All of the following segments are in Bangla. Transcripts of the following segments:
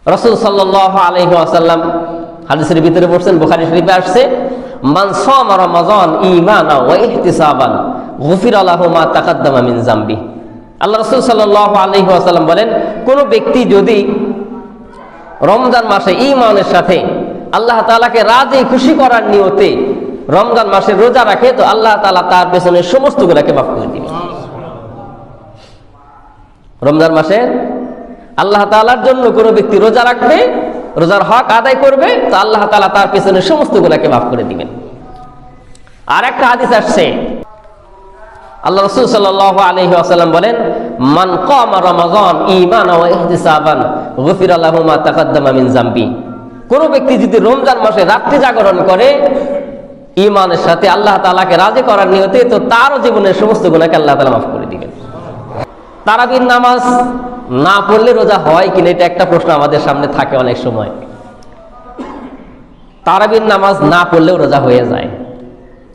রাসূল সাল্লাল্লাহু আলাইহি ওয়াসাল্লাম হাদিসের ভিতরে বলছেন, বুখারী শরীফে আসছে, মান সামা রমাযান ঈমানান ওয়া ইহতিসাবান গুফিরা লাহু মা তাকাদ্দামা মিন যামবি। আল্লাহ রাসূল সাল্লাল্লাহু আলাইহি ওয়াসাল্লাম বলেন, কোন ব্যক্তি যদি রমজান মাসে ঈমানের সাথে আল্লাহ তাআলাকে রাজি খুশি করার নিয়তে রমজান মাসে রোজা রাখে, তো আল্লাহ তাআলা তার পেছনে সমস্ত গুনাহকে মাফ করে দিবেন। রমজান মাসে আল্লাহ তাআলার জন্য কোনো ব্যক্তি রোজা রাখবে, রোজার হক আদায় করবে, তো আল্লাহ তাআলা তার পেছনে সমস্ত গুনাহকে মাফ করে দিবেন। আর একটা হাদিস আসছে, আল্লাহ রাসূল সাল্লাল্লাহু আলাইহি ওয়াসাল্লাম বলেন, মান কামা রমাযান ঈমানান ওয়া ইহতিসাবান গুফিরা লাহু মা তাকাদ্দামা মিন যামবি। কোন ব্যক্তি যদি রমজান মাসে রাত্রি জাগরণ করে ঈমানের সাথে আল্লাহ তাআলাকে রাজি করার নিয়তে, তো তারও জীবনের সমস্ত গুনাহকে আল্লাহ তাআলা মাফ করে দিবেন। তারাবির নামাজ না পড়লে রোজা হয় কিনা, এটা একটা প্রশ্ন আমাদের সামনে থাকে অনেক সময়। তারাবির নামাজ না পড়লেও রোজা হয়ে যায়,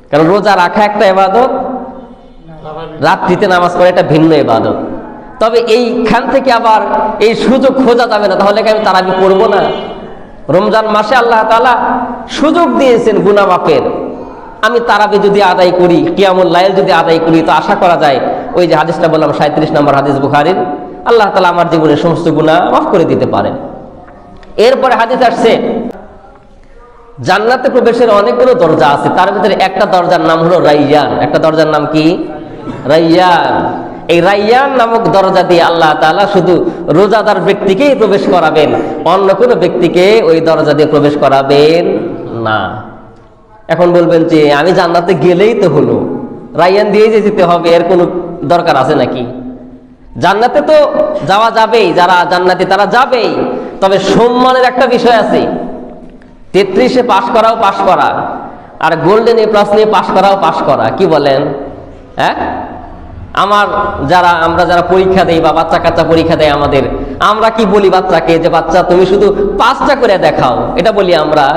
কারণ রোজা রাখা একটা ইবাদত, রাত্রিতে নামাজ পড়া একটা ভিন্ন ইবাদত। তবে এইখান থেকে আবার এই সুযোগ খোঁজা যাবে না, তাহলে কি আমি তারাবি পড়বো না? রমজান মাসে আল্লাহ তাআলা সুযোগ দিয়েছেন গুনাহ মাফের। আমি তারাবি যদি আদায় করি, কিয়ামুল লাইল যদি আদায় করি, তো আশা করা যায় ওই যে হাদিসটা বললাম 37 নম্বর হাদিস বুখারীর, আল্লাহ তাআলা আমার জীবনের সমস্ত গুনাহ মাফ করে দিতে পারেন। এরপরে হাদিস আসছে, জান্নাতে প্রবেশের অনেকগুলো দরজা আছে, তার ভিতরে একটা দরজার নাম হলো রাইয়ান। একটা দরজার নাম কি? রাইয়ান। এই রাইয়ান নামক দরজা দিয়ে আল্লাহ তাআলা শুধু রোজাদার ব্যক্তিকেই প্রবেশ করাবেন, অন্য কোনো ব্যক্তিকে ওই দরজা দিয়ে প্রবেশ করাবেন না। এখন বলবেন যে আমি জান্নাতে গেলেই তো হলো, রাইয়ান দিয়ে যে যেতে হবে এর কোনো দরকার আছে নাকি? জান্নাতে তো যাওয়া যাবেই, যারা জান্নাতি তারা যাবেই, তবে সম্মানের একটা বিষয় আছে। 33-এ পাশ করাও পাশ করা, আর গোল্ডেন এ প্লাস নিয়ে পাশ করাও পাশ করা। কি বলেন? হ্যাঁ, আমরা যারা পরীক্ষা দেই বা বাচ্চা কাচ্চা পরীক্ষা দেয় আমাদের, আমরা কি বলি বাচ্চাকে যে বাচ্চা তুমি শুধু 5টা করে দেখাও, এটা বলি আমরা?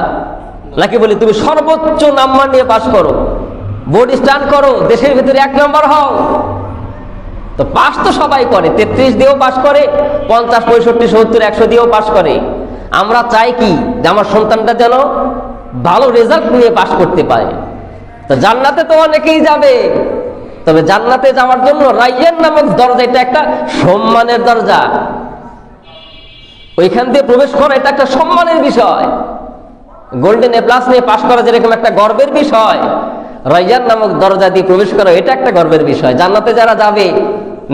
নাকি বলি তুমি সর্বোচ্চ নাম্বার নিয়ে পাশ করো, বোর্ড স্ট্যান্ড করো, দেশের ভিতরে 1 নম্বর হও? তো পাস তো সবাই করে, 33 দিয়েও পাস করে, 50, 65, 70, 100 দিয়েও পাস করে। আমরা চাই কি যে আমার সন্তানটা যেন ভালো রেজাল্ট নিয়ে পাস করতে পারে। তো জান্নাতে তো অনেকেই যাবে, তবে জান্নাতে যাওয়ার জন্য রাইয়ান নামক দরজা, এটা একটা সম্মানের দরজা। ওইখান দিয়ে প্রবেশ করা এটা একটা সম্মানের বিষয়। গোল্ডেন এ প্লাস নিয়ে পাস করা যেরকম একটা গর্বের বিষয়, রাইয়ান নামক দরজা দিয়ে প্রবেশ করা এটা একটা গর্বের বিষয়। জান্নাতে যারা যাবে,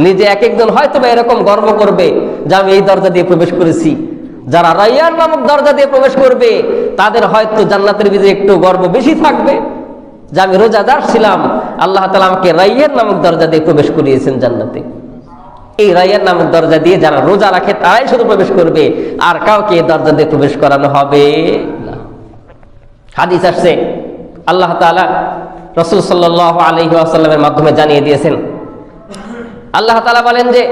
নিজে এক একজন হয়তো বা এরকম গর্ব করবে যে আমি এই দরজা দিয়ে প্রবেশ করেছি। যারা রাইয়ান নামক দরজা দিয়ে প্রবেশ করবে, তাদের হয়তো জান্নাতের ভিতরে একটু গর্ব বেশি থাকবে যে আমি রোজাদার ছিলাম, আল্লাহ তাআলা আমাকে রাইয়ান নামক দরজা দিয়ে প্রবেশ করিয়েছেন জান্নাতে। এই রাইয়ান নামক দরজা দিয়ে যারা রোজা রাখে তারাই শুধু প্রবেশ করবে, আর কাউকে এই দরজা দিয়ে প্রবেশ করানো হবে না। হাদিস আসছে, আল্লাহ তাআলা রাসূল সাল্লাল্লাহু আলাইহি ওয়াসাল্লামের মাধ্যমে জানিয়ে দিয়েছেন, আল্লাহ তাআলা বলেন যে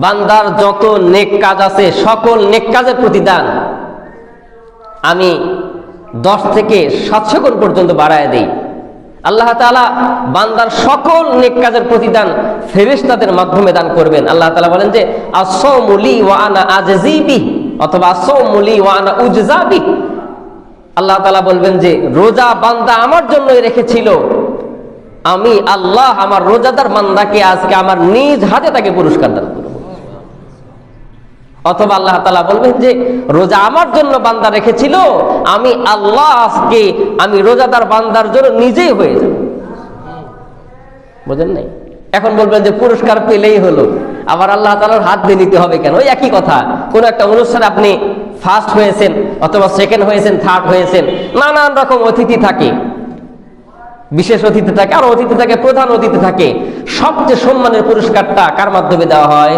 বান্দার যত নেক কাজ আছে সকল নেক কাজের প্রতিদান আমি 10 থেকে 700 গুণ পর্যন্ত বাড়ায় দেই। আল্লাহ তাআলা বান্দার সকল নেক কাজের প্রতিদান ফেরেশতাদের মাধ্যমে দান করবেন। আল্লাহ তাআলা বলেন যে আস-সাওমু লি ওয়া আনা আজজি বিহি, অথবা আস-সাওমু লি ওয়া আনা উজজা বিহি। আল্লাহ তাআলা বলবেন যে রোজা বান্দা আমার জন্যই রেখেছিল, আমি আল্লাহ আমার রোজাদার বান্দাকে আজকে আমার নিজ হাতে তাকে পুরস্কার দান করব। অথবা আল্লাহ তাআলা বলবেন যে রোজা আমার জন্য বান্দা রেখেছিল, আমি আল্লাহ আজকে আমি রোজাদার বান্দার জন্য নিজেই হয়ে যাব। বুঝেন নাই? এখন বলবেন যে পুরস্কার পেলেই হলো, আবার আল্লাহ তাআলার হাত দিয়ে নিতে হবে কেন? ওই একই কথা। কোন একটা অনুষ্ঠানে আপনি ফার্স্ট হয়েছেন, অথবা সেকেন্ড হয়েছেন, থার্ড হয়েছেন, নানান রকম অতিথি থাকে, বিশেষ অতিথি থাকে, আর অতিথি থাকে, প্রধান অতিথি থাকে। সবচেয়ে সম্মানের পুরস্কারটা কার মাধ্যমে দেওয়া হয়?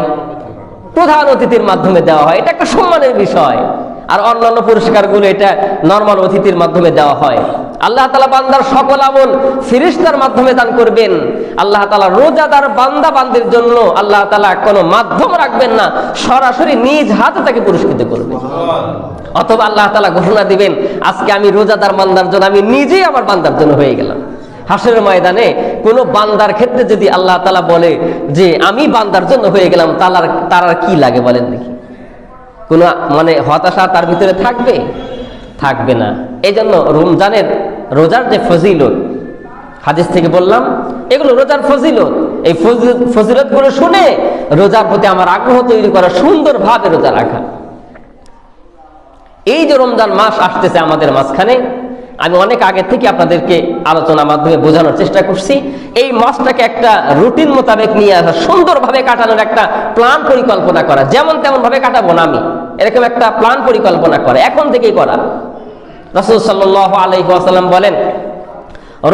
প্রধান অতিথির মাধ্যমে দেওয়া হয়। এটা একটা সম্মানের বিষয়। আর অন্যান্য পুরস্কারগুলো এটা নরমাল অতিথির মাধ্যমে দেওয়া হয়। আল্লাহ তাআলা বান্দার সকল আমল ফেরেশতার মাধ্যমে দান করবেন। আল্লাহ তাআলা রোজাদার বান্দা বান্দির জন্য আল্লাহ তাআলা কোনো মাধ্যম রাখবেন না, সরাসরি নিজ হাতে তাকে পুরস্কৃত করবেন। অথবা আল্লাহ তাআলা ঘোষণা দিবেন, আজকে আমি রোজাদার বান্দার জন্য আমি নিজেই আমার বান্দার জন্য হয়ে গেলাম। হাসরের ময়দানে কোন বান্দার ক্ষেত্রে যদি আল্লাহ তাআলা বলে যে আমি বান্দার জন্য হয়ে গেলাম, তার আর কি লাগে বলেন দেখি? কোনো মানে হতাশা তার ভিতরে থাকবে? থাকবে না। এই জন্য রমজানের রোজার যে ফজিলত, হাদিস থেকে বললাম, এগুলো রোজার ফজিলত। এই ফজিলতগুলো শুনে রোজার প্রতি আমার আগ্রহ তৈরি করা, সুন্দরভাবে রোজা রাখা। এই যে রমজান মাস আসতেছে আমাদের মাঝখানে, আমি অনেক আগে থেকে আপনাদেরকে আলোচনার মাধ্যমে বোঝানোর চেষ্টা করছি, এই মাসটাকে একটা রুটিন মোতাবেক নিয়ে আসা, সুন্দরভাবে কাটানোর একটা প্ল্যান পরিকল্পনা করা। যেমন তেমন ভাবে কাটাবো না আমি, এরকম একটা প্ল্যান পরিকল্পনা করা, এখন থেকেই করা। রাসূল সাল্লাল্লাহু আলাইহি ওয়াসাল্লাম বলেন,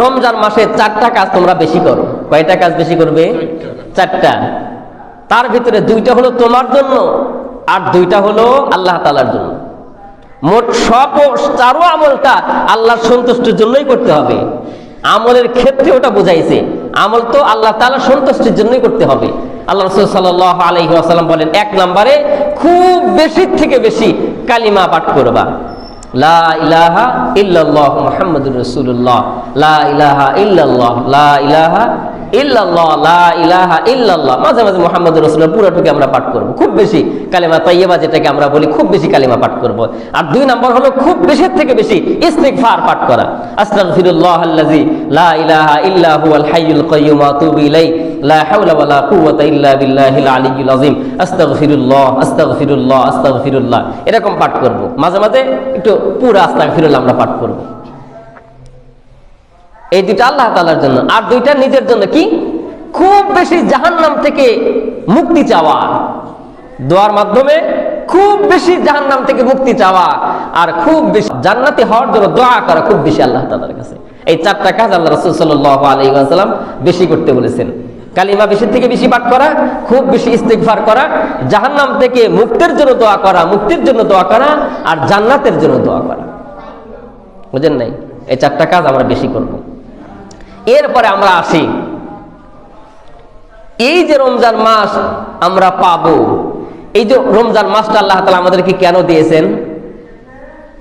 রমজান মাসে 4টা কাজ তোমরা বেশি করো। কয়টা কাজ বেশি করবে? 4টা। তার ভিতরে 2টা হলো তোমার জন্য, আর 2টা হলো আল্লাহ তাআলার জন্য। মোট সব চারো আমলটা আল্লাহর সন্তুষ্টির জন্যই করতে হবে। আমলের ক্ষেত্রে ওটা বুঝাইছে, আমল তো আল্লাহ তাআলার সন্তুষ্টির জন্যই করতে হবে। আল্লাহ রাসূল সাল্লাল্লাহু আলাইহি ওয়াসাল্লাম বলেন, 1 নম্বরে খুব বেশি থেকে বেশি কালিমা পাঠ করবা, লা ইলাহা ইল্লাল্লাহ মুহাম্মাদুর রাসূলুল্লাহ, লা ইলাহা ইল্লাল্লাহ, লা ইলাহা ইল্লাল্লাহ, লা ইলাহা ইল্লাল্লাহ। মাঝে মাঝে মুহাম্মাদুর রাসূলুল্লাহ পুরোটুকু আমরা পাঠ করব। খুব বেশি কালিমা তাইয়্যিবা যেটাকে আমরা বলি, খুব বেশি কালিমা পাঠ করব। আর 2 নম্বর হলো খুব বেশি থেকে বেশি ইস্তিগফার পাঠ করা, আস্তাগফিরুল্লাহাল্লাযী লা ইলাহা ইল্লা হুয়াল হাইয়ুল কাইয়্যুম ওয়া আতুবু ইলাইহি, লা হাওলা ওয়ালা কুওয়াতা ইল্লা বিল্লাহিল আলিয়্যিল আযীম, আস্তাগফিরুল্লাহ আস্তাগফিরুল্লাহ আস্তাগফিরুল্লাহ, এরকম পাঠ করব। মাঝে মাঝে একটু পুরো আস্তাগফিরুল্লাহ আমরা পাঠ করব। এই 2টা আল্লাহ তাআলার জন্য, আর 2টা নিজের জন্য। কি? খুব বেশি জাহান্নাম থেকে মুক্তি চাওয়া, দোয়ার মাধ্যমে খুব বেশি জাহান্নাম থেকে মুক্তি চাওয়া, আর খুব বেশি জান্নাতি হওয়ার জন্য দোয়া করা খুব বেশি আল্লাহ তাআলার কাছে। এই 4টা কাজ আল্লাহ রাসূল সাল্লাল্লাহু আলাইহি ওয়াসাল্লাম বেশি করতে বলেছেন। কালিমা বেশি থেকে বেশি পাঠ করা, খুব বেশি ইস্তিগফার করা, জাহান্নাম থেকে মুক্তির জন্য দোয়া করা, মুক্তির জন্য দোয়া করা, আর জান্নাতের জন্য দোয়া করা। বুঝেন নাই? এই 4টা কাজ আমরা বেশি করব। এরপরে আমরা আসি, এই যে রমজান মাস আমরা পাবো, এই যে রমজান মাসটা আল্লাহ তাআলা আমাদেরকে কেন দিয়েছেন?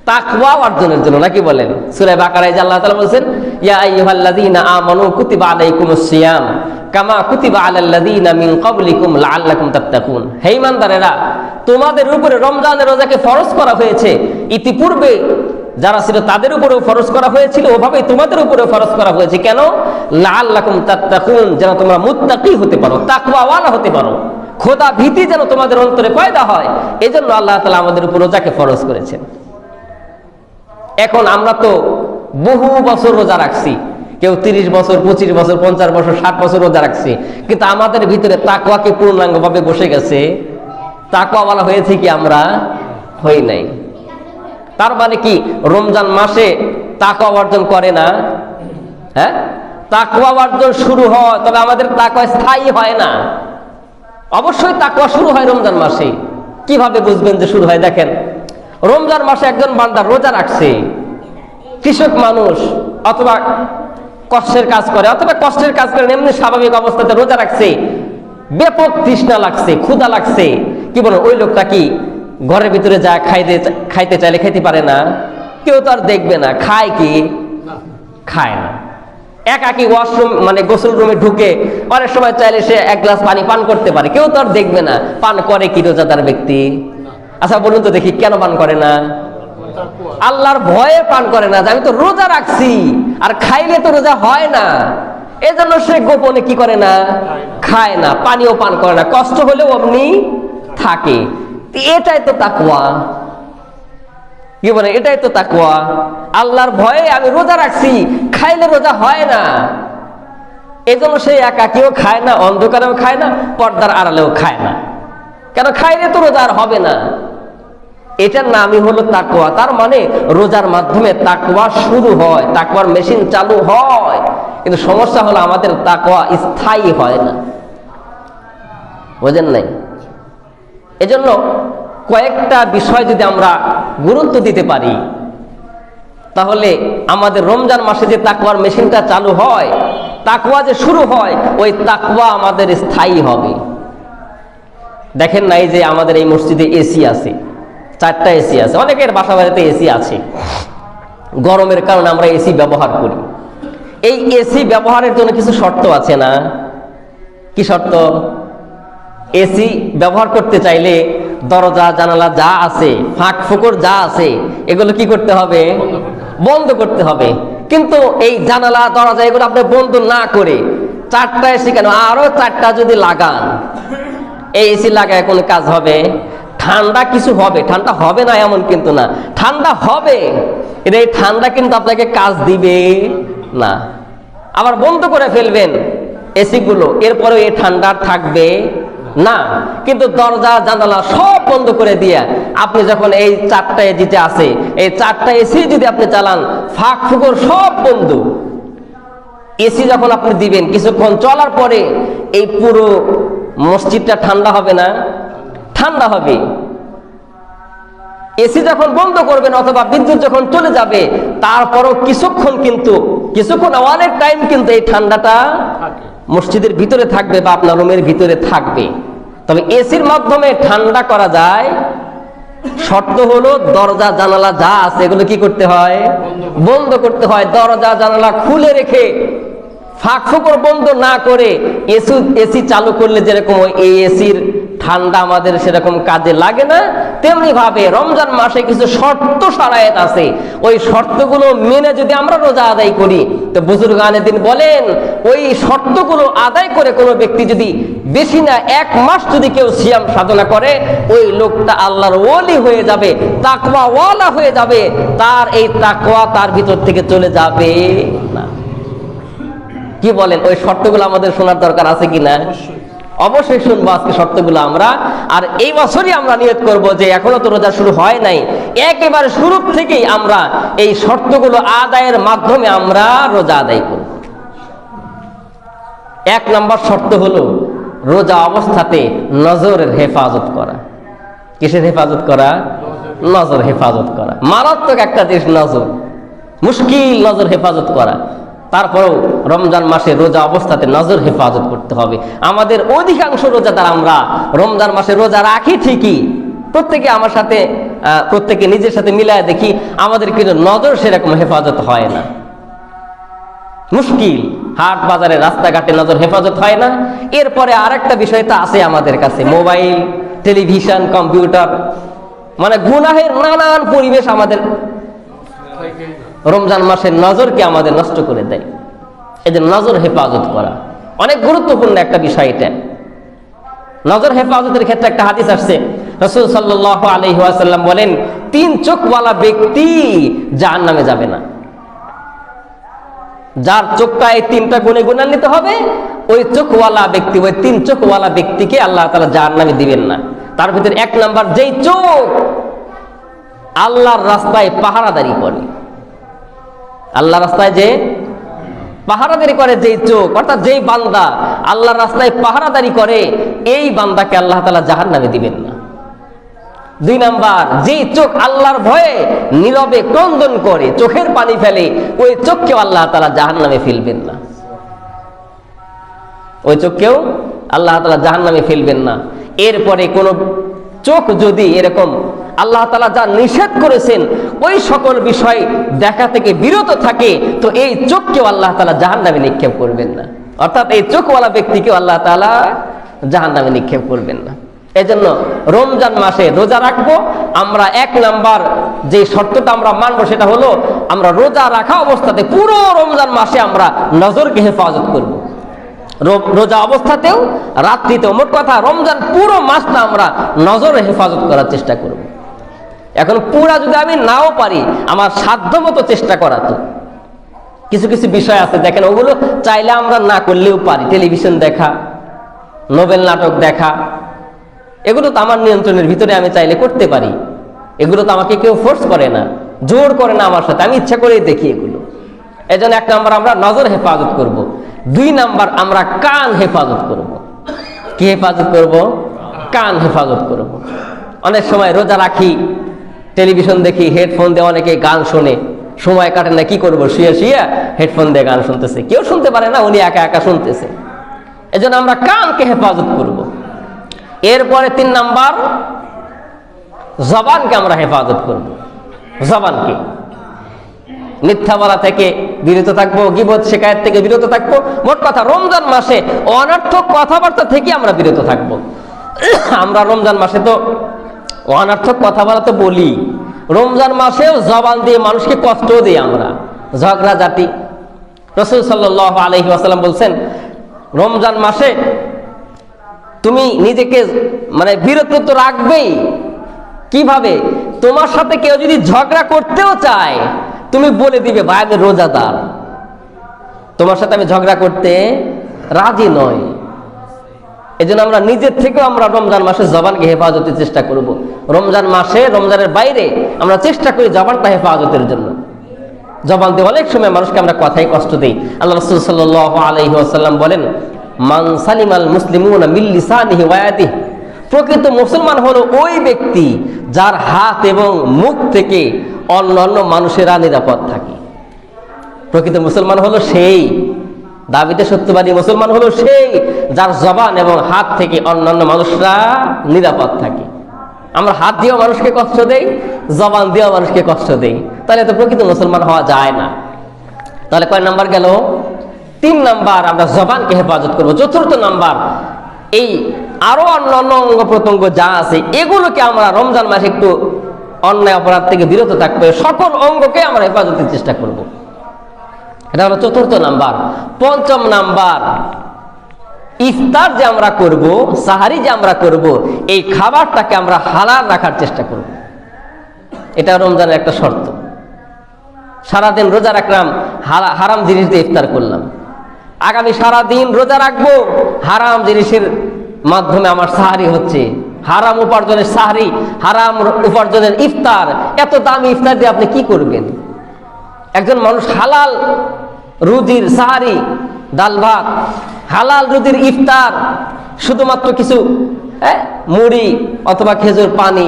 তাকওয়া অর্জনের জন্য, নাকি বলেন? সূরা বাকারায় যে আল্লাহ তাআলা বলেছেন, ইয়া আইয়ুহাল্লাযীনা আমানু কুতিবা আলাইকুমুস সিয়াম কামা কুতিবা আলাল্লাযীনা মিন ক্বাবলিকুম লাআল্লাকুম তাত্তাকুন। হে ঈমানদারেরা, তোমাদের উপরে রমজানের রোজাকে ফরজ করা হয়েছে, ইতিপূর্বে যারা ছিল তাদের উপরেও ফরজ করা হয়েছিল, ওভাবেই তোমাদের উপরেও ফরজ করা হয়েছে। কেন? লাআল্লাকুম তাত্তাকুন, যেন তোমরা মুত্তাকি হতে পারো, তাকওয়াওয়ালা হতে পারো, খোদা ভীতি যেন তোমাদের অন্তরে পয়দা হয়। এজন্য আল্লাহ তাআলা আমাদের উপর রোজাকে ফরজ করেছেন। এখন আমরা তো বহু বছর রোজা রাখছি, কেউ 30 বছর, 25 বছর, 50 বছর, 60 বছর রোজা রাখছি, কিন্তু আমাদের ভিতরে তাকওয়া কি পূর্ণাঙ্গভাবে বসে গেছে? তাকওয়াওয়ালা হয়েছে কি? আমরা হই নাই। তার মানে কি রমজান মাসে তাকওয়া অর্জন করে না? হ্যাঁ, তাকওয়া অর্জন শুরু হয়, তবে আমাদের তাকওয়া স্থায়ী হয় না। অবশ্যই তাকওয়া শুরু হয় রমজান মাসে। কিভাবে বুঝবেন যে শুরু হয়? দেখেন, রমজান মাসে একজন বান্দা রোজা রাখছে, কৃষক মানুষ অথবা কষ্টের কাজ করে, অথবা কষ্টের কাজ করে এমনি স্বাভাবিক অবস্থাতে রোজা রাখছে, ব্যাপক তৃষ্ণা লাগছে, ক্ষুধা লাগছে, কি বলেন? ওই লোকটা কি ঘরের ভিতরে যা খাইতে চাইলে খাইতে পারে না? কেউ তো আর দেখবে না। খায় কি? খায় না। একাকি ওয়াশরুম মানে গোসল রুমে ঢুকে অনেক সময় চাইলে সে 1 গ্লাস পানি পান করতে পারে, কেউ তো আর দেখবে না। পান করে কি রোজাদার ব্যক্তি? আচ্ছা বলুন তো দেখি, কেন পান করে না? আল্লাহর ভয়ে পান করে না, যে আমি তো রোজা রাখছি, আর খাইলে তো রোজা হয় না। এজন্য সে গোপনে কি করে না? খায় না, পানিও পান করে না, কষ্ট হলেও অমনি থাকে। এটাই তো তাকওয়া। কি বলে? এটাই তো তাকওয়া। আল্লাহর ভয়ে আমি রোজা রাখছি, খাইলে রোজা হয় না, এজন্য সে একাকিও খায় না, অন্ধকারেও খায় না, পর্দার আড়ালেও খায় না। কেন? খাইলে তো রোজা আর হবে না। এটার নামই হলো তাকওয়া। তার মানে রোজার মাধ্যমে তাকওয়া শুরু হয়, তাকওয়ার মেশিন চালু হয়, কিন্তু সমস্যা হলো আমাদের তাকওয়া স্থায়ী হয় না। বোঝেন নাই? এজন্য কয়েকটা বিষয় যদি আমরা গুরুত্ব দিতে পারি, তাহলে আমাদের রমজান মাসে যে তাকওয়ার মেশিনটা চালু হয়, তাকওয়া যে শুরু হয়, ওই তাকওয়া আমাদের স্থায়ী হবে। দেখেন না, এই যে আমাদের এই মসজিদে এসি আছে, 4টা এসি আছে, অনেকের বাসা বাড়িতে এসি আছে। গরমের কারণে আমরা এসি ব্যবহার করি। এই এসি ব্যবহারের জন্য কিছু শর্ত আছে না? কি শর্ত? এসি ব্যবহার করতে চাইলে দরজা জানালা যা আছে, ফাঁক ফোকর যা আছে, এগুলো কি করতে হবে? বন্ধ করতে হবে। কিন্তু এই জানালা দরজা এগুলো আপনি বন্ধ না করে 4টা এসি কেন, আরো 4টা যদি লাগান, এই এসি লাগায় কোনো কাজ হবে? ঠান্ডা কিছু হবে, ঠান্ডা হবে না এমন কিন্তু না, ঠান্ডা হবে। এই ঠান্ডা কিন্তু আপনাকে কাজ দিবে না। আবার বন্ধ করে ফেলবেন এসি গুলো, এরপরে এই ঠান্ডা থাকবে না। কিন্তু দরজা জানালা সব বন্ধ করে দিয়ে আপনি যখন এই 4টা এসিতে আছে, এই 4টা এসি যদি আপনি চালান, ফাঁক ফুকর সব বন্ধ, এসি যখন আপনি দিবেন কিছুক্ষণ চলার পরে এই পুরো মসজিদটা ঠান্ডা হবে না? ঠান্ডা হবে। এসি যখন বন্ধ করবেন অথবা বিদ্যুৎ যখন চলে যাবে, তারপরও কিছুক্ষণ অনেক টাইম কিন্তু এই ঠান্ডাটা মসজিদের ভিতরে থাকবে বা আপনার রুমের ভিতরে থাকবে। তবে এসির মাধ্যমে ঠান্ডা করা যায়, শর্ত হলো দরজা জানালা যা আছে এগুলো কি করতে হয়? বন্ধ করতে হয়। দরজা জানালা খুলে রেখে ফাঁক ফোকর বন্ধ না করে এসি চালু করলে যেরকম এই এসির ঠান্ডা আমাদের সেরকম কাজে লাগে না, তেমনি ভাবে রমজান মাসে কিছু শর্ত শারায়েত আছে, ওই শর্তগুলো মেনে যদি আমরা রোজা আদায় করি, তো বুজুর্গানে দিন বলেন ওই শর্তগুলো আদায় করে কোনো ব্যক্তি যদি বেশি না 1 মাস যদি কেউ সিয়াম সাধনা করে, ওই লোকটা আল্লাহর ওলি হয়ে যাবে, তাকওয়াওয়ালা হয়ে যাবে, তার এই তাকওয়া তার ভিতর থেকে চলে যাবে না। কি বলেন? ওই শর্তগুলো আমাদের শোনার দরকার আছে কিনা? অবশ্যই শুনবো আজকে শর্তগুলো আমরা। আর এই বছরই আমরা নিয়ত করব যে এখনো তো রোজা শুরু হয় নাই, একেবারে শুরু থেকেই আমরা এই শর্তগুলো আদায়ের মাধ্যমে আমরা রোজা আদায় করব। 1 নম্বর শর্ত হলো রোজা অবস্থাতে নজরের হেফাজত করা। কিসের হেফাজত করা? নজর হেফাজত করা। মারাত্মক একটা জিনিস নজর, মুশকিল নজর হেফাজত করা। তারপরেও রমজান মাসে রোজা অবস্থাতে নজর হেফাজত করতে হবে। আমাদের অধিকাংশ রোজাদার আমরা রমজান মাসে রোজা রাখি ঠিকই, প্রত্যেকে আমার সাথে প্রত্যেকে নিজের সাথে মিলায় দেখি আমাদের কিন্তু নজর সেরকম হেফাজত হয় না। মুশকিল, হাট বাজারে রাস্তাঘাটে নজর হেফাজত হয় না। এরপরে আরেকটা বিষয় তো আছে আমাদের কাছে, মোবাইল, টেলিভিশন, কম্পিউটার, মানে গুনাহের নানান পরিবেশ আমাদের রমজান মাসের নজরকে আমাদের নষ্ট করে দেয়। এই যে নজর হেফাজত করা অনেক গুরুত্বপূর্ণ একটা বিষয়। এটা নজর হেফাজতের ক্ষেত্রে একটা হাদিস আসছে, রাসূল সাল্লাল্লাহু আলাইহি ওয়াসাল্লাম বলেন 3 চোখওয়ালা ব্যক্তি জাহান্নামে যাবে না। যার চোখটা এই 3টা গুণে গুণান্বিত হবে, ওই চোখওয়ালা ব্যক্তি, ওই 3 চোখওয়ালা ব্যক্তিকে আল্লাহ তাআলা জাহান্নামে দিবেন না। তার ভিতরে 1 নাম্বার, যেই চোখ আল্লাহর রাস্তায় পাহারাদারি করে, আল্লাহর রাস্তায় যে পাহারাদারি করে যেই চোখ, অর্থাৎ যেই বান্দা আল্লাহর রাস্তায় পাহারাদারি করে, এই বান্দাকে আল্লাহ তাআলা জাহান্নামে দিবেন না। 2 নাম্বার, যেই চোখ আল্লাহর ভয়ে নীরবে ক্রন্দন করে, চোখের পানি ফেলে, ওই চোখকেও আল্লাহ তাআলা জাহান্নামে ফেলবেন না। ওই চোখকেও আল্লাহ তাআলা জাহান্নামে ফেলবেন না। এরপরে কোন চোখ যদি এরকম আল্লাহ তাআলা যা নিষেধ করেছেন ওই সকল বিষয় দেখা থেকে বিরত থাকে, তো এই চোখকেও আল্লাহ তাআলা জাহান্নামে নিক্ষেপ করবেন না। অর্থাৎ এই চোখওয়ালা ব্যক্তিকেও আল্লাহ তাআলা জাহান্নামে নিক্ষেপ করবেন না। এজন্য রমজান মাসে রোজা রাখবো আমরা, 1 নাম্বার যে শর্তটা আমরা মানবো সেটা হলো আমরা রোজা রাখা অবস্থাতে পুরো রমজান মাসে আমরা নজরকে হেফাজত করব। রোজা অবস্থাতেও, রাত্রিতেও, মোট কথা রমজান পুরো মাসটা আমরা নজরে হেফাজত করার চেষ্টা করব। এখন পুরা যদি আমি নাও পারি, আমার সাধ্য মতো চেষ্টা করা। তো কিছু কিছু বিষয় আছে দেখেন, ওগুলো চাইলে আমরা না করলেও পারি। টেলিভিশন দেখা, নোবেল নাটক দেখা, এগুলো তো আমার নিয়ন্ত্রণের ভিতরে, আমি চাইলে করতে পারি। এগুলো তো আমাকে কেউ ফোর্স করে না, জোর করে না আমার সাথে, আমি ইচ্ছা করেই দেখি এগুলো। এই জন্য 1 নাম্বার আমরা নজর হেফাজত করব। 2 নাম্বার আমরা কান হেফাজত করব। কি হেফাজত করব? কান হেফাজত করব। অনেক সময় রোজা রাখি, টেলিভিশন দেখি, হেডফোন দিয়ে অনেকে গান শোনে, সময় কাটে না, কি করবো, শুয়ে শুয়ে হেডফোন দিয়ে গান শুনতেছে, কেউ শুনতে পারে না, উনি একা একা শুনতেছে। এজন্য আমরা কানকে হেফাজত করব। এরপরে 3 নাম্বার, জবানকে আমরা হেফাজত করব। জবানকে মিথ্যা বলা থেকে বিরত থাকবো, গীবত শিকায়েত থেকে বিরত থাকবো। মোট কথা রমজান মাসে অনর্থক কথাবার্তা থেকে আমরা বিরত থাকবো। আমরা রমজান মাসে তো অনর্থক কথা বলা তো বলি, রমজান মাসেও জবান দিয়ে মানুষকে কষ্ট দিই আমরা, ঝগড়া জাতি। রাসূল সাল্লাল্লাহু আলাইহি ওয়াসাল্লাম বলছেন, রমজান মাসে তুমি নিজেকে বিরত তো রাখবেই। কিভাবে? তোমার সাথে কেউ যদি ঝগড়া করতেও চায়, তুমি বলে দিবে ভাই আমি রোজাদার, তোমার সাথে আমি ঝগড়া করতে রাজি নই। এজন্য আমরা নিজের থেকেও আমরা রমজান মাসে জবানকে হেফাজতের চেষ্টা করব। রমজান মাসে, রমজানের বাইরে আমরা চেষ্টা করি জবানটা হেফাজতের জন্য। জবান দিয়ে অনেক সময় মানুষকে আমরা কথাই কষ্ট দিই। আল্লাহ রাসূল সাল্লাল্লাহু আলাইহি ওয়াসাল্লাম বলেন, মান সালিমাল মুসলিমুনা মিন লিসানিহি ওয়া ইয়াদিহি, প্রকৃত মুসলমান হলো ওই ব্যক্তি যার হাত এবং মুখ থেকে অন্যান্য মানুষেরা নিরাপদ থাকে। প্রকৃত মুসলমান হলো সেই, দাবিতে সত্যবাদী মুসলমান হলো সেই যার জবান এবং হাত থেকে অন্যান্য মানুষরা নিরাপদ থাকে। আমরা হাত দিয়েও মানুষকে কষ্ট দেই, জবান দিয়েও মানুষকে কষ্ট দেই, তাহলে তো প্রকৃত মুসলমান হওয়া যায় না। তাহলে কয় নাম্বার গেল? 3 নাম্বার, আমরা জবানকে হেফাজত করবো। 4th নাম্বার, এই আরো অন্যান্য অঙ্গ প্রত্যঙ্গ যা আছে এগুলোকে আমরা রমজান মাসে একটু অন্যায় অপরাধ থেকে বিরত থাকবো, সকল অঙ্গকে আমরা হেফাজতের চেষ্টা করব। এটা হলো 4th নাম্বার। 5ম নাম্বার, ইফতার যে আমরা করব, সাহারি যে আমরা করব, এই খাবারটাকে আমরা হালাল রাখার চেষ্টা করব। এটা রমজানের একটা শর্ত। সারাদিন রোজা রাখলাম, হারাম জিনিস দিয়ে ইফতার করলাম, আগামী সারাদিন রোজা রাখবো, হারাম জিনিসের মাধ্যমে আমার সাহারি হচ্ছে, হারাম উপার্জনের সাহারি, হারাম উপার্জনের ইফতার। এত দামি ইফতার দিয়ে আপনি কি করবেন? একজন মানুষ হালাল রুজির সাহারি, ডাল ভাত, হালাল রুজির ইফতার, শুধুমাত্র কিছু মুড়ি অথবা খেজুর পানি,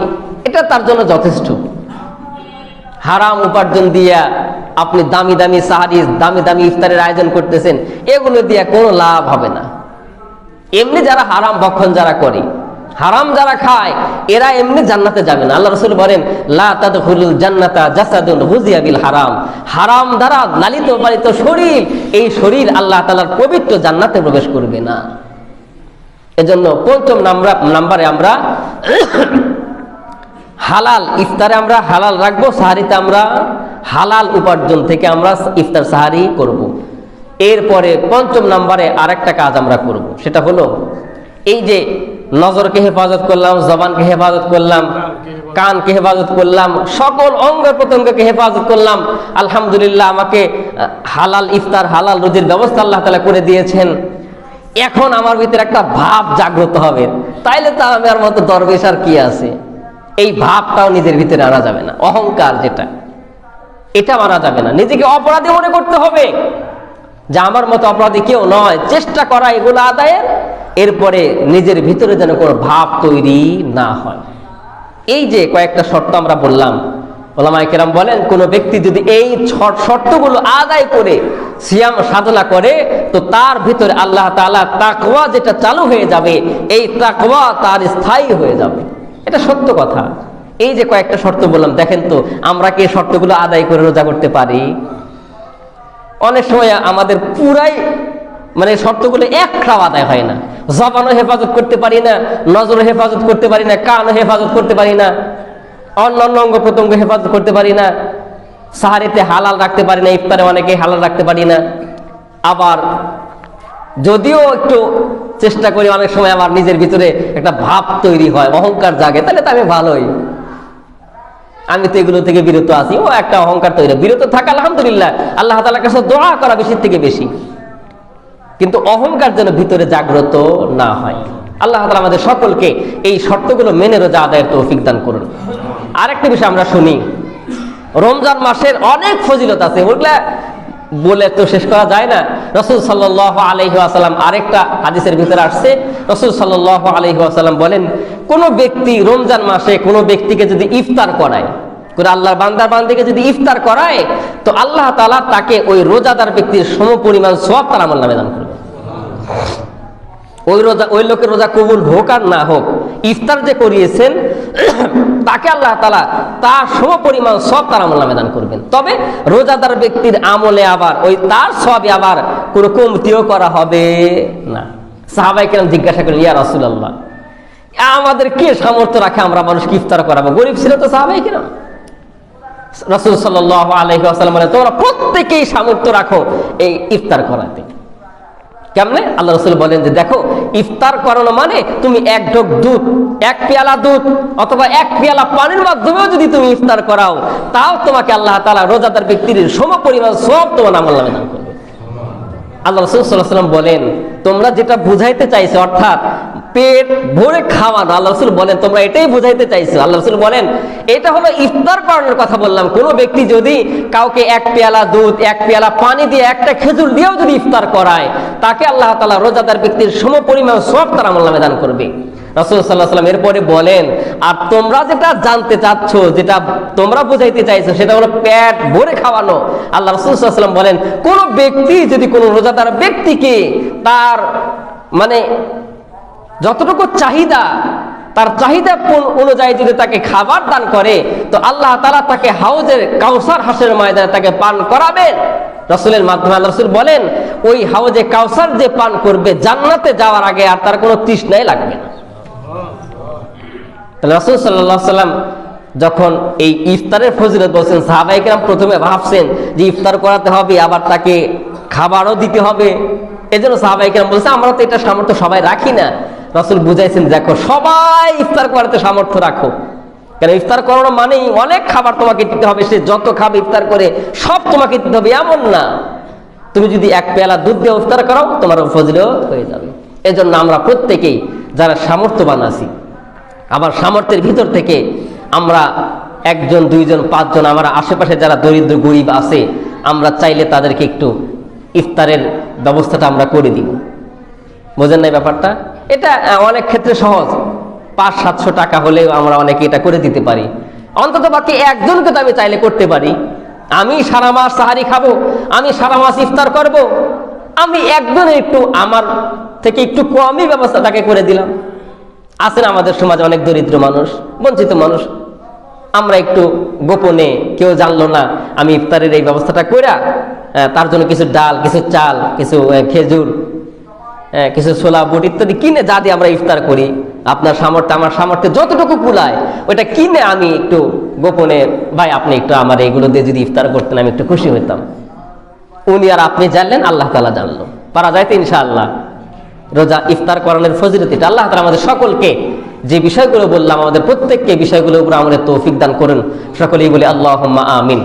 এটা তার জন্য যথেষ্ট। হারাম উপার্জন দিয়া আপনি দামি দামি সাহারি, দামি দামি ইফতারের আয়োজন করতেছেন, এগুলো দিয়ে কোনো লাভ হবে না। এমনি যারা হারাম ভক্ষণ যারা করে, হারাম যারা খায়, এরা এমনি জান্নাতে যাবে না। আল্লাহ রাসূল বলেন, লা তাদখুলুল জান্নাতা জাসাদুন গুযিয়া বিল হারাম, হারাম দ্বারা লালিত পালিত শরীর, এই শরীর আল্লাহ তাআলার পবিত্র জান্নাতে প্রবেশ করবে না। এজন্য 5ম নাম্বারে আমরা হালাল ইফতারে আমরা হালাল রাখবো, সাহারিতে আমরা হালাল উপার্জন থেকে আমরা ইফতার সাহারি করব। এরপরে 5ম নাম্বারে আরেকটা কাজ আমরা করব, সেটা হলো এই যে নজরকে হেফাজত করলাম, জবানকে হেফাজত করলাম, কানকে হেফাজত করলাম, সকল অঙ্গ প্রত্যঙ্গকে হেফাজত করলাম। আলহামদুলিল্লাহ, আমাকে হালাল ইফতার, হালাল রুজির ব্যবস্থা আল্লাহ তাআলা করে দিয়েছেন। এখন আমার ভিতরে একটা ভাব জাগ্রত হবে, তাইলে তো আমার মতো দরবেশ আর কি আছে। এই ভাবটাও নিজের ভিতরে আনা যাবে না, অহংকার যেটা, এটা মানা যাবে না। নিজেকে অপরাধী মনে করতে হবে যে আমার মতো অপরাধী কেউ নয়, চেষ্টা করা এগুলো আদায়ের। এরপরে নিজের ভিতরে যেন কোনো ভাব তৈরি না হয়। এই যে কয়েকটা শর্ত আমরা বললাম, ওলামায়ে কেরাম বলেন, কোনো ব্যক্তি যদি এই শর্তগুলো আদায় করে সিয়াম সাধনা করে, তো তার ভিতরে আল্লাহ তাআলা তাকওয়া যেটা চালু হয়ে যাবে, এই তাকওয়া তার স্থায়ী হয়ে যাবে। এটা সত্য কথা। এই যে কয়েকটা শর্ত বললাম, দেখেন তো আমরা কি শর্তগুলো আদায় করে রোজা করতে পারি? অনেক সময় আমাদের পুরাই শর্তগুলো একটাও আদায় হয় না। জবানও হেফাজত করতে পারি না, নজরও হেফাজত করতে পারি না, কানও হেফাজত করতে পারি না, অন্যান্য অঙ্গ প্রত্যঙ্গ হেফাজত করতে পারি না, সাহারিতে হালাল রাখতে পারি না, ইফতারে অনেকে হালাল রাখতে পারি না। আবার যদিও একটু চেষ্টা করি, অনেক সময় আমার নিজের ভিতরে একটা ভাব তৈরি হয়, অহংকার জাগে, তাহলে তো আমি ভালোই, আমি তো এগুলো থেকে বিরত আছি। ও একটা অহংকার তৈরি, বিরত থাকা আলহামদুলিল্লাহ, আল্লাহ তাআলার কাছে দোয়া করা বেশির থেকে বেশি, কিন্তু অহংকার যেন ভিতরে জাগ্রত না হয়। আল্লাহ তাআলা আমাদের সকলকে এই শর্তগুলো মেনে রোজা আদায়ের তৌফিক দান করুন। আরেকটা বিষয় আমরা শুনি, রমজান মাসের অনেক ফজিলত আছে, ওগুলা বলে তো শেষ করা যায় না। রাসূল সাল্লাল্লাহু আলাইহি ওয়াসাল্লাম আরেকটা হাদিসের ভিতরে আসছে, রাসূল সাল্লাল্লাহু আলাইহি ওয়াসাল্লাম বলেন, কোন ব্যক্তি রমজান মাসে কোনো ব্যক্তিকে যদি ইফতার করায়, কোন আল্লাহর বান্দার বান্দিকে যদি ইফতার করায়, তো আল্লাহ তাআলা তাকে ওই রোজাদার ব্যক্তির সমপরিমাণ সওয়াব তার আমলনামায় দান করবে। ওই লোকের রোজা কবুল হোক আর না হোক, ইফতার যে করিয়েছেন তাকে আল্লাহ তাআলা তার সমপরিমাণ সওয়াব তার আমলনামায় দান করবেন। তবে রোজাদার ব্যক্তির আমলে আবার ওই তার সওয়াবে আবার কোনো কমতিও করা হবে না। সাহাবায়ে কেরাম জিজ্ঞাসা করেন, ইয়া রাসূলুল্লাহ, আমাদের কে সামর্থ্য রাখে আমরা মানুষকে ইফতার করাবো? গরিব ছিল তো সাহাবায়ে কিরাম। রাসূল সাল্লাল্লাহু আলাইহি ওয়াসাল্লাম বলেন, তোমরা প্রত্যেকেই সামর্থ্য রাখো এই ইফতার করাতে। কেমনে? আল্লাহ রাসূল বলেন যে দেখো, ইফতার করানো মানে তুমি এক ঢোক দুধ, এক পেয়ালা দুধ অথবা এক পেয়ালা পানির মাধ্যমেও যদি তুমি ইফতার করাও, তাও তোমাকে আল্লাহ তাআলা রোজাদার ব্যক্তির সমপরিমাণ সওয়াব তোমার আমলনামায় দান করবে। আল্লাহ রাসূল সাল্লাল্লাহু আলাইহি ওয়াসাল্লাম বলেন, তোমরা যেটা বুঝাইতে চাইছো অর্থাৎ পেট ভরে খাওয়ানো, আল্লাহ রাসূল বলেন তোমরা এটাই বুঝাইতে চাইছো। আল্লাহ রাসূল বলেন এটা হলো ইফতার করানোর কথা বললাম। কোনো ব্যক্তি যদি কাউকে এক পেয়ালা দুধ, এক পেয়ালা পানি দিয়ে, একটা খেজুর দিয়েও যদি ইফতার করায়, তাকে আল্লাহ তাআলা রোজাদার ব্যক্তির সমপরিমাণ সওয়াব তার আমলনামায় দান করবে। রাসূল সাল্লাল্লাহু আলাইহি ওয়াসাল্লাম এরপরে বলেন, আর তোমরা যেটা জানতে চাচ্ছ, যেটা তোমরা বুঝাইতে চাইছো, সেটা হলো পেট ভরে খাওয়ানো। আল্লাহ রাসূল সাল্লাল্লাহু আলাইহি ওয়াসাল্লাম বলেন, কোন ব্যক্তি যদি কোনো রোজাদার ব্যক্তিকে তার মানে যতটুকু চাহিদা, তার চাহিদা অনুযায়ী যদি তাকে খাবার দান করে, তো আল্লাহ তাআলা তাকে হাউজের কাউসার হাসরের ময়দানে তাকে পান করাবেন রাসূলের মাধ্যমে। আল্লাহ রাসূল বলেন ওই হাউজে কাউসার যে পান করবে, জান্নাতে যাওয়ার আগে আর তার কোনো তৃষ্ণাই লাগবে না। তাহলে রাসূল সাল্লাল্লাহু আলাইহি ওয়াসাল্লাম যখন এই ইফতারের ফজিলত বলছেন, সাহাবায়ে কেরাম প্রথমে ভাবছেন যে ইফতার করাতে হবে, আবার তাকে খাবারও দিতে হবে। এজন্য সাহাবায়ে কেরাম বলছে আমরা তো এটা সামর্থ্য সবাই রাখি না। রাসূল বুঝাইছেন দেখো, সবাই ইফতার করাতে সামর্থ্য রাখো, কারণ ইফতার করানো মানেই অনেক খাবার তোমাকে দিতে হবে। সে যত খাবে ইফতার করে সব তোমাকে দিতে হবে এমন না। তুমি যদি এক পেয়ালা দুধ দিয়ে ইফতার করাও, তোমার ফজিলত হয়ে যাবে। এজন্য আমরা প্রত্যেকেই যারা সামর্থ্যবান আছি, আবার সামর্থ্যের ভিতর থেকে আমরা একজন, দুইজন, পাঁচজন, আমার আশেপাশে যারা দরিদ্র গরিব আছে, আমরা চাইলে তাদেরকে একটু ইফতারের ব্যবস্থাটা আমরা করে দিব। বোঝেন নাই ব্যাপারটা? এটা অনেক ক্ষেত্রে সহজ। 500-700 টাকা হলেও আমরা অনেকে এটা করে দিতে পারি। অন্তত বাকি একজনকে তো আমি চাইলে করতে পারি। আমি সারা মাস সাহারি খাবো, আমি সারা মাস ইফতার করব, আমি একজনের একটু আমার থেকে একটু কমই ব্যবস্থা তাকে করে দিলাম। আছেন আমাদের সমাজে অনেক দরিদ্র মানুষ, বঞ্চিত মানুষ, আমরা একটু গোপনে, কেউ জানলো না, আমি ইফতারের এই ব্যবস্থাটা কইরা তার জন্য কিছু ডাল, কিছু চাল, কিছু খেজুর, কিছু ছোলা বুট ইত্যাদি কিনে যা দিয়ে আমরা ইফতার করি, আপনার সামর্থ্য আমার সামর্থ্য যতটুকু কুলায় ওইটা কিনে আমি একটু গোপনে, ভাই আপনি একটু আমার এইগুলো দিয়ে যদি ইফতার করতেন আমি একটু খুশি হইতাম। উনি আর আপনি জানলেন, আল্লাহ তাআলা জানলো। পারা যায় তো ইনশাআল্লাহ? রোজা ইফতার করানোর ফজিলত এটা। আল্লাহ তাআলা আমাদের সকলকে যে বিষয়গুলো বললাম, আমাদের প্রত্যেককে বিষয়গুলোর উপর আমাদের তৌফিক দান করুন। সকলেই বলি আল্লাহুম্মা আমিন।